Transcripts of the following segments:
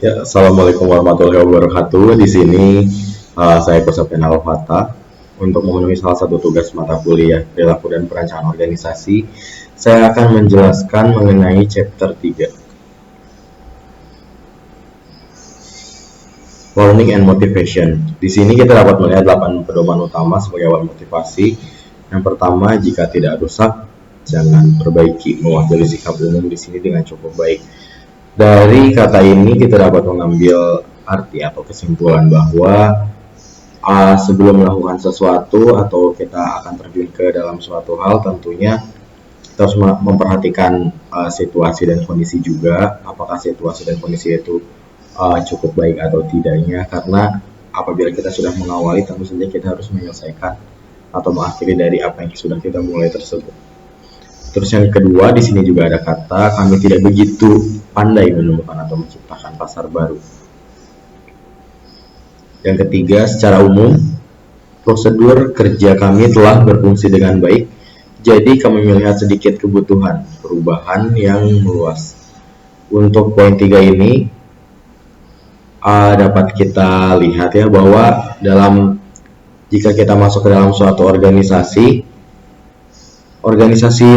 Ya, assalamualaikum warahmatullahi wabarakatuh. Di sini saya Kosapen Alfata untuk memenuhi salah satu tugas mata kuliah perilaku dan perencanaan organisasi. Saya akan menjelaskan mengenai chapter 3, Learning and Motivation. Di sini kita dapat melihat 8 pedoman utama sebagai awal motivasi. Yang pertama, jika tidak rusak, jangan perbaiki. Mewakili sikap umum di sini dengan cukup baik. Dari kata ini kita dapat mengambil arti atau kesimpulan bahwa sebelum melakukan sesuatu atau kita akan terjun ke dalam suatu hal, tentunya kita harus memperhatikan situasi dan kondisi juga, apakah situasi dan kondisi itu cukup baik atau tidaknya, karena apabila kita sudah mengawali, tentu saja kita harus menyelesaikan atau mengakhiri dari apa yang sudah kita mulai tersebut. Terus yang kedua, di sini juga ada kata kami tidak begitu pandai menemukan atau menciptakan pasar baru. Yang ketiga, secara umum, prosedur kerja kami telah berfungsi dengan baik, jadi kami melihat sedikit kebutuhan perubahan yang meluas. Untuk poin 3 ini, dapat kita lihat ya bahwa jika kita masuk ke dalam suatu organisasi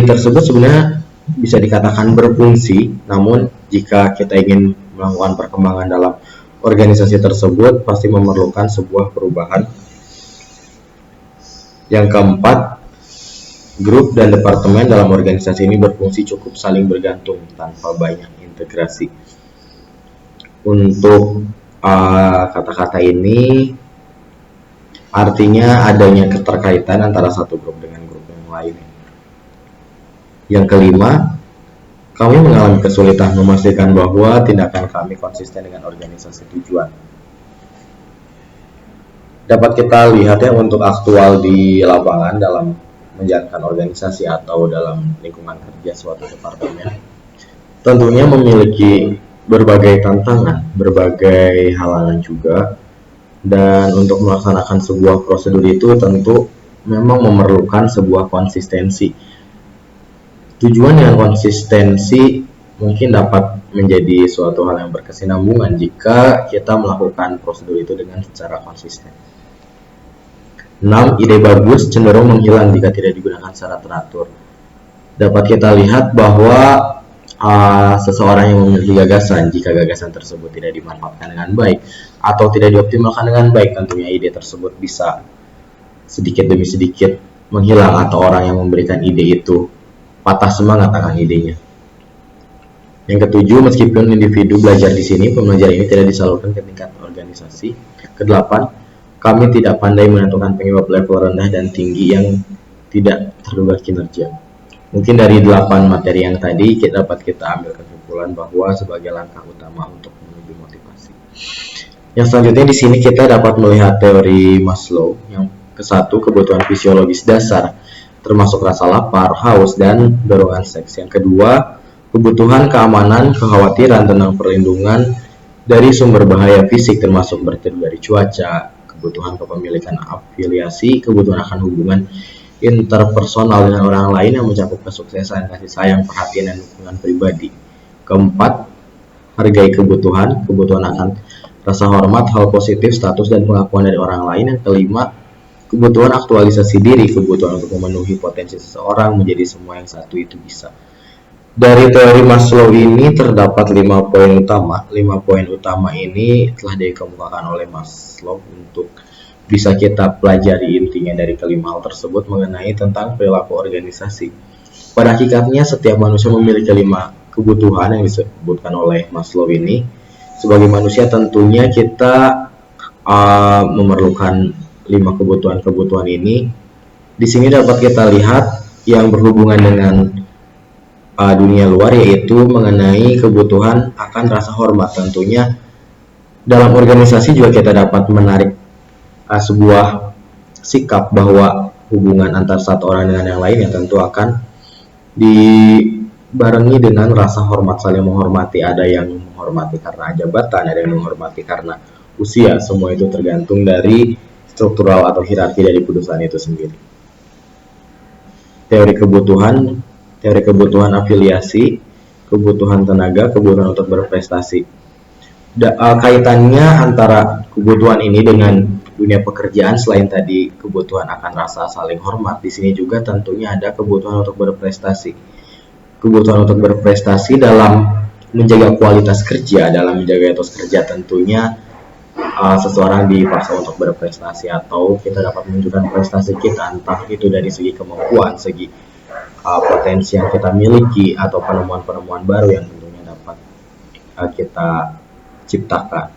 tersebut sebenarnya bisa dikatakan berfungsi, namun jika kita ingin melakukan perkembangan dalam organisasi tersebut pasti memerlukan sebuah perubahan. Yang keempat, grup dan departemen dalam organisasi ini berfungsi cukup saling bergantung tanpa banyak integrasi. Untuk kata-kata ini artinya adanya keterkaitan antara satu grup dengan grup yang lain. Yang kelima, kami mengalami kesulitan memastikan bahwa tindakan kami konsisten dengan organisasi tujuan. Dapat kita lihat ya untuk aktual di lapangan dalam menjalankan organisasi atau dalam lingkungan kerja suatu departemen, tentunya memiliki berbagai tantangan, berbagai halangan juga, dan untuk melaksanakan sebuah prosedur itu tentu memang memerlukan sebuah konsistensi. Tujuan dengan konsistensi mungkin dapat menjadi suatu hal yang berkesinambungan jika kita melakukan prosedur itu dengan secara konsisten. 6. Ide bagus cenderung menghilang jika tidak digunakan secara teratur. Dapat kita lihat bahwa seseorang yang memiliki gagasan, jika gagasan tersebut tidak dimanfaatkan dengan baik atau tidak dioptimalkan dengan baik, tentunya ide tersebut bisa sedikit demi sedikit menghilang atau orang yang memberikan ide itu patah semangat akan idenya. Yang ketujuh, meskipun individu belajar di sini, pembelajaran ini tidak disalurkan ke tingkat organisasi. Kedelapan, kami tidak pandai menentukan penyebab level rendah dan tinggi yang tidak terduga kinerja. Mungkin dari 8 materi yang tadi dapat kita ambil kesimpulan bahwa sebagai langkah utama untuk menuju motivasi. Yang selanjutnya di sini kita dapat melihat teori Maslow. Yang kesatu, kebutuhan fisiologis dasar, termasuk rasa lapar, haus, dan dorongan seks. Yang kedua, kebutuhan keamanan, kekhawatiran tentang perlindungan dari sumber bahaya fisik, termasuk berteduh dari cuaca, kebutuhan kepemilikan afiliasi, kebutuhan akan hubungan interpersonal dengan orang lain yang mencakup kesuksesan, kasih sayang, perhatian, dan dukungan pribadi. Keempat, hargai kebutuhan akan rasa hormat, hal positif, status, dan pengakuan dari orang lain. Yang kelima, kebutuhan aktualisasi diri, kebutuhan untuk memenuhi potensi seseorang menjadi semua yang satu itu bisa. Dari teori Maslow ini terdapat 5 poin utama. 5 poin utama ini telah dikemukakan oleh Maslow untuk bisa kita pelajari intinya dari kelima hal tersebut mengenai tentang perilaku organisasi. Pada hakikatnya setiap manusia memiliki 5 kebutuhan yang disebutkan oleh Maslow ini. Sebagai manusia tentunya kita memerlukan 5 kebutuhan ini. Di sini dapat kita lihat yang berhubungan dengan dunia luar, yaitu mengenai kebutuhan akan rasa hormat. Tentunya dalam organisasi juga kita dapat menarik sebuah sikap bahwa hubungan antar satu orang dengan yang lain yang tentu akan dibarengi dengan rasa hormat, saling menghormati. Ada yang menghormati karena jabatan, ada yang menghormati karena usia. Semua itu tergantung dari struktural atau hierarki dari perusahaan itu sendiri. Teori kebutuhan afiliasi, kebutuhan tenaga, kebutuhan untuk berprestasi. Kaitannya antara kebutuhan ini dengan dunia pekerjaan, selain tadi kebutuhan akan rasa saling hormat, di sini juga tentunya ada kebutuhan untuk berprestasi. Kebutuhan untuk berprestasi dalam menjaga kualitas kerja, dalam menjaga etos kerja, tentunya seseorang dipaksa untuk berprestasi, atau kita dapat menunjukkan prestasi kita, entah itu dari segi kemampuan, segi potensi yang kita miliki, atau penemuan-penemuan baru yang tentunya dapat kita ciptakan.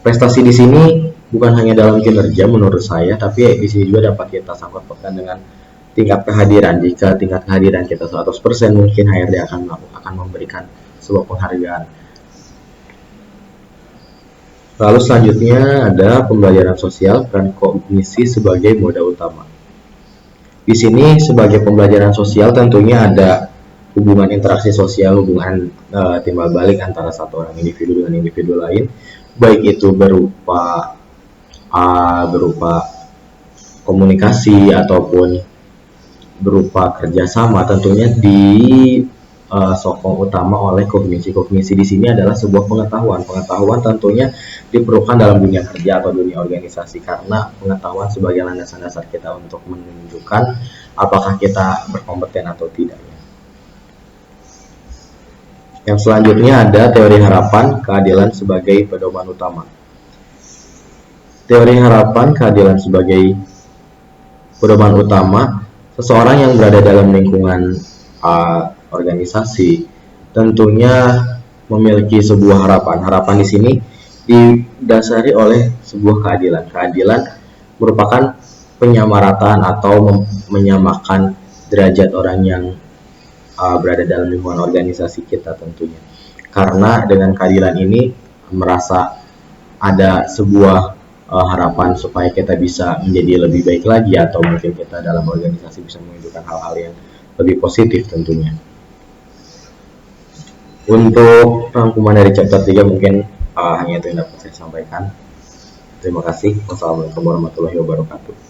Prestasi di sini bukan hanya dalam kinerja menurut saya, tapi di sini juga dapat kita sangkut pautkan dengan tingkat kehadiran. Jika tingkat kehadiran kita 100%, mungkin HRD akan memberikan sebuah penghargaan. Lalu selanjutnya ada pembelajaran sosial dan kognisi sebagai moda utama. Di sini sebagai pembelajaran sosial tentunya ada hubungan interaksi sosial, hubungan timbal balik antara satu orang individu dengan individu lain, baik itu berupa komunikasi ataupun berupa kerjasama, tentunya sokong utama oleh kognisi. Kognisi di sini adalah sebuah pengetahuan. Pengetahuan tentunya diperlukan dalam dunia kerja atau dunia organisasi, karena pengetahuan sebagai landasan dasar kita untuk menunjukkan apakah kita berkompeten atau tidak. Yang selanjutnya ada teori harapan keadilan sebagai pedoman utama. Teori harapan keadilan sebagai pedoman utama, seseorang yang berada dalam lingkungan organisasi tentunya memiliki sebuah harapan. Harapan di sini didasari oleh sebuah keadilan. Keadilan merupakan penyamarataan atau menyamakan derajat orang yang berada dalam lingkungan organisasi kita tentunya. Karena dengan keadilan ini merasa ada sebuah harapan supaya kita bisa menjadi lebih baik lagi, atau mungkin kita dalam organisasi bisa menunjukkan hal-hal yang lebih positif tentunya. Untuk rangkuman dari chapter 3 mungkin hanya itu yang dapat saya sampaikan. Terima kasih. Wassalamualaikum warahmatullahi wabarakatuh.